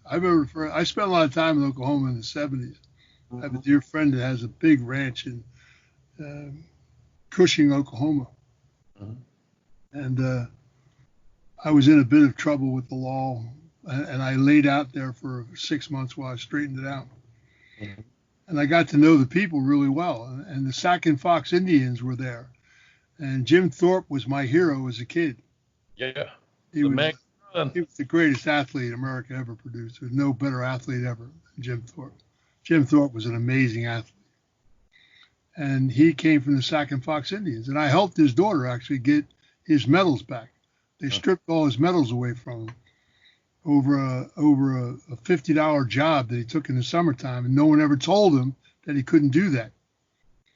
I spent a lot of time in Oklahoma in the 70s. I have a dear friend that has a big ranch in Cushing, Oklahoma. Mhm. And I was in a bit of trouble with the law, and I laid out there for 6 months while I straightened it out. Mhm. And I got to know the people really well. And the Sac and Fox Indians were there. And Jim Thorpe was my hero as a kid. Yeah. He The was man. he was the greatest athlete America ever produced. There's no better athlete ever than Jim Thorpe. Jim Thorpe was an amazing athlete. And he came from the Sac and Fox Indians. And I helped his daughter actually get his medals back. They stripped all his medals away from him over a $50 job that he took in the summertime, and no one ever told him that he couldn't do that.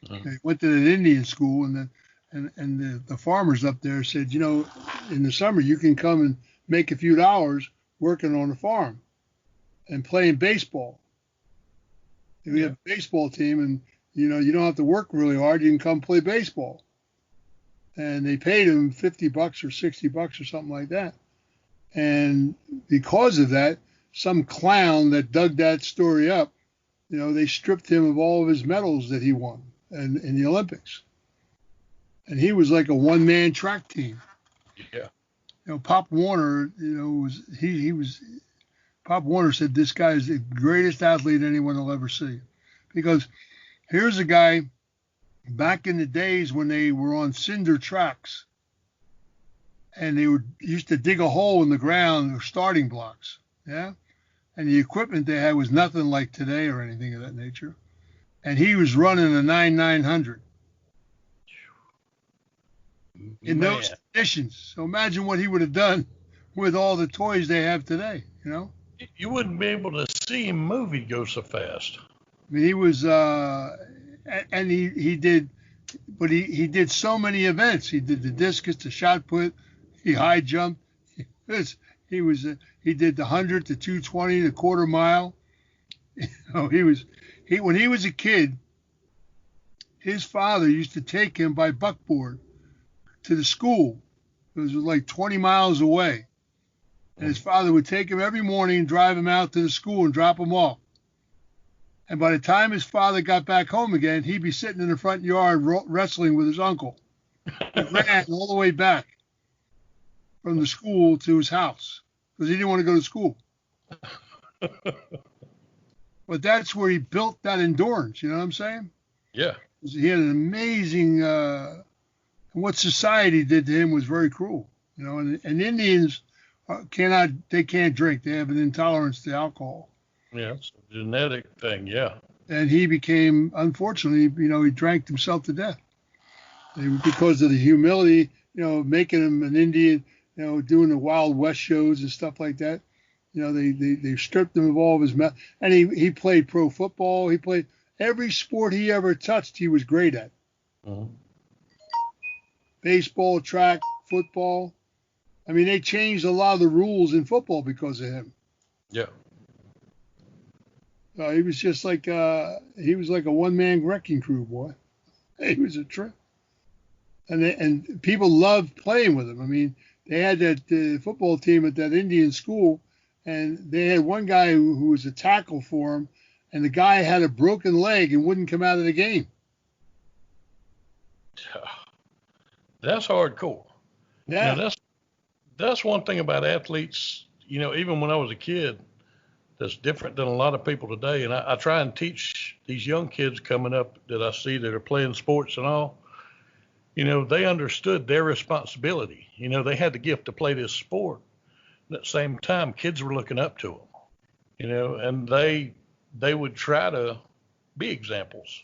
Mhm. He went to an Indian school, and the farmers up there said, in the summer you can come and make a few dollars working on the farm and playing baseball. We have a baseball team, and you don't have to work really hard. You can come play baseball. And they paid him $50 or $60 or something like that. And because of that, some clown that dug that story up, they stripped him of all of his medals that he won in the Olympics. And he was like a one-man track team. Yeah. Pop Warner, Pop Warner said this guy is the greatest athlete anyone will ever see. Because here's a guy back in the days when they were on cinder tracks, and they used to dig a hole in the ground or starting blocks, yeah? And the equipment they had was nothing like today or anything of that nature. And he was running a 9,900 in those conditions. So imagine what he would have done with all the toys they have today, You wouldn't be able to see him move. He'd go so fast. I mean, he was, and he did but he did so many events. He did the discus, the shot put, he high jumped. He was he did the 100, the 220, the quarter mile. You know, when he was a kid, his father used to take him by buckboard to the school. It was like 20 miles away. And his father would take him every morning and drive him out to the school and drop him off. And by the time his father got back home again, he'd be sitting in the front yard wrestling with his uncle. He ran all the way back from the school to his house because he didn't want to go to school. But that's where he built that endurance. You know what I'm saying? Yeah. He had an amazing. And what society did to him was very cruel. You know, and Indians can't drink. They have an intolerance to alcohol. Yeah, it's a genetic thing. Yeah. And he became, unfortunately, you know, he drank himself to death because of the humility. You know, making him an Indian. You know, doing the Wild West shows and stuff like that. You know, they stripped him of all of his and he played pro football. He played every sport he ever touched. He was great at. Mm-hmm. Baseball, track, football. I mean, they changed a lot of the rules in football because of him. Yeah. He was just like he was like a one-man wrecking crew, boy. He was a trip. And people loved playing with him. I mean, they had that football team at that Indian school, and they had one guy who was a tackle for him, and the guy had a broken leg and wouldn't come out of the game. That's hardcore. Yeah. Now, that's one thing about athletes, you know, even when I was a kid, that's different than a lot of people today. And I try and teach these young kids coming up that I see that are playing sports and all, you know, they understood their responsibility. You know, they had the gift to play this sport. At the same time, kids were looking up to them, you know, and they would try to be examples,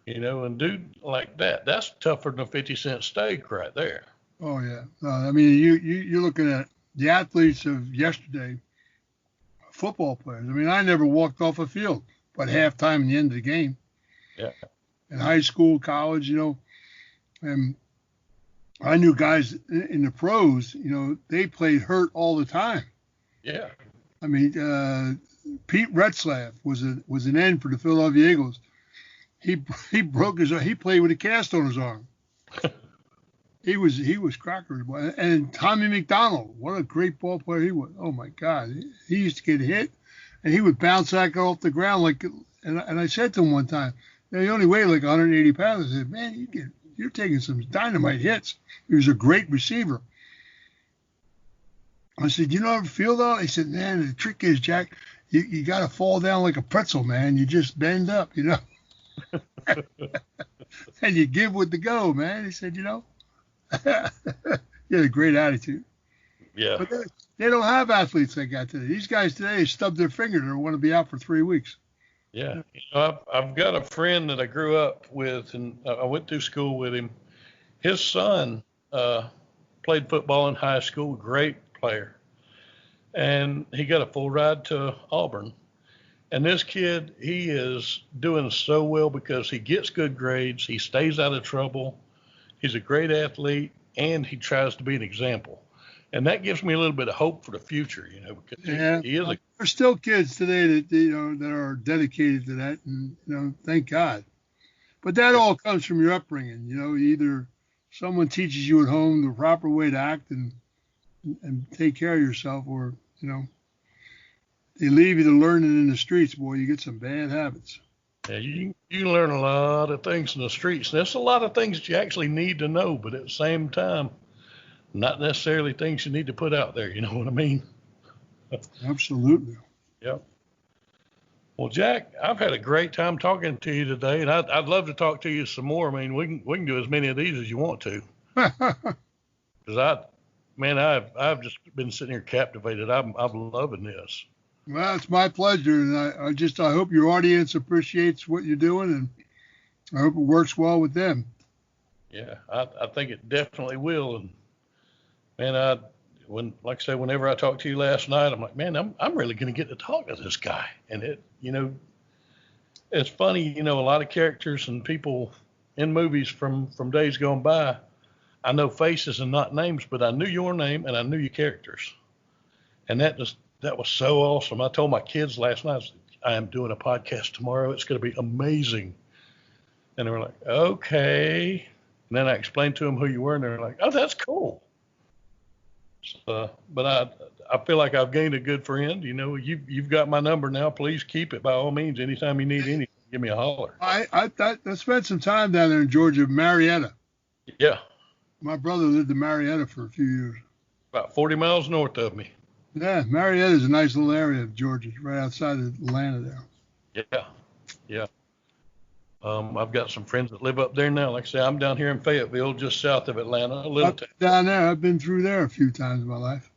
you know, and do like that. That's tougher than a 50-cent steak right there. Oh, yeah. I mean, you're looking at the athletes of yesterday, football players. I mean, I never walked off a field but halftime and the end of the game. Yeah. In high school, college, you know, and I knew guys in the pros, you know, they played hurt all the time. Yeah. I mean, Pete Retzlaff was an end for the Philadelphia Eagles. He broke his arm. He played with a cast on his arm. He was cracker. And Tommy McDonald, what a great ball player he was. Oh my God, he used to get hit, and he would bounce back off the ground like. And I said to him one time, you know, he only weighed like 180 pounds. I said, man, you're taking some dynamite hits. He was a great receiver. I said, you know ever feel that? He said, man, the trick is, Jack, you got to fall down like a pretzel, man. You just bend up, you know. And you give with the go, man. He said, you know. He had a great attitude. Yeah. But they don't have athletes like that today. These guys today stubbed their finger and want to be out for 3 weeks. Yeah. You know, I've got a friend that I grew up with, and I went through school with him. His son played football in high school, great player. And he got a full ride to Auburn. And this kid, he is doing so well because he gets good grades, he stays out of trouble. He's a great athlete, and he tries to be an example. And that gives me a little bit of hope for the future, you know, because he is there's still kids today that, you know, that are dedicated to that, and, you know, thank God. But that all comes from your upbringing, you know. Either someone teaches you at home the proper way to act and take care of yourself, or, you know, they leave you to learn it in the streets, boy. You get some bad habits. Yeah, you can learn a lot of things in the streets. There's a lot of things that you actually need to know, but at the same time, not necessarily things you need to put out there. You know what I mean? Absolutely. Yep. Well, Jack, I've had a great time talking to you today, and I'd love to talk to you some more. I mean, we can do as many of these as you want to. Because I've just been sitting here captivated. I'm loving this. Well, it's my pleasure, and I hope your audience appreciates what you're doing, and I hope it works well with them. Yeah, I think it definitely will. And man, like I said, whenever I talked to you last night, I'm like, man, I'm really going to get to talk to this guy. And it, you know, it's funny, you know, a lot of characters and people in movies from days gone by, I know faces and not names, but I knew your name and I knew your characters. And that was so awesome. I told my kids last night, I am doing a podcast tomorrow. It's going to be amazing. And they were like, okay. And then I explained to them who you were, and they were like, oh, that's cool. But I feel like I've gained a good friend. You know, you've got my number now. Please keep it by all means. Anytime you need anything, give me a holler. I spent some time down there in Georgia, Marietta. Yeah. My brother lived in Marietta for a few years. About 40 miles north of me. Yeah, Marietta is a nice little area of Georgia, right outside of Atlanta there. Yeah. Yeah. I've got some friends that live up there now. Like I say, I'm down here in Fayetteville, just south of Atlanta, a little town. Down there, I've been through there a few times in my life.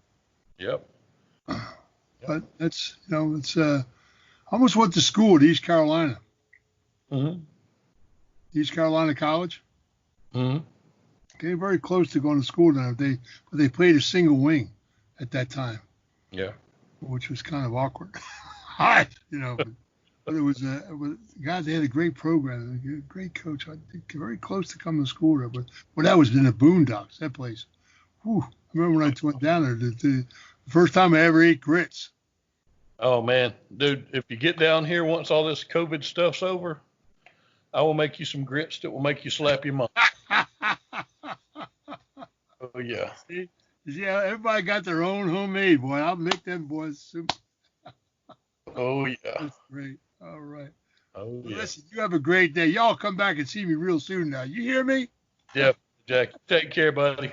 Yep. But that's, it's I almost went to school at East Carolina. Mm-hmm. East Carolina College. Mm-hmm. Came very close to going to school there. But they played a single wing at that time. Yeah. Which was kind of awkward. But it was God, they had a great program, a great coach. I think very close to coming to school there. But that was in the boondocks, that place. Whew. I remember when I went down there, the first time I ever ate grits. Oh, man. Dude, if you get down here once all this COVID stuff's over, I will make you some grits that will make you slap your mom. Oh, yeah. Yeah, everybody got their own homemade, boy. I'll make them boys soup. Oh, yeah. That's great. All right. Oh, Well, yeah. listen, you have a great day. Y'all come back and see me real soon now. You hear me? Yep, Jack. Take care, buddy.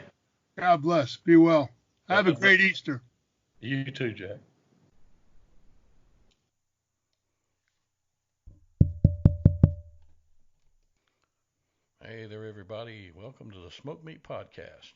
God bless. Be well. Have a great Easter. You too, Jack. Hey there, everybody. Welcome to the Smoke Meat Podcast.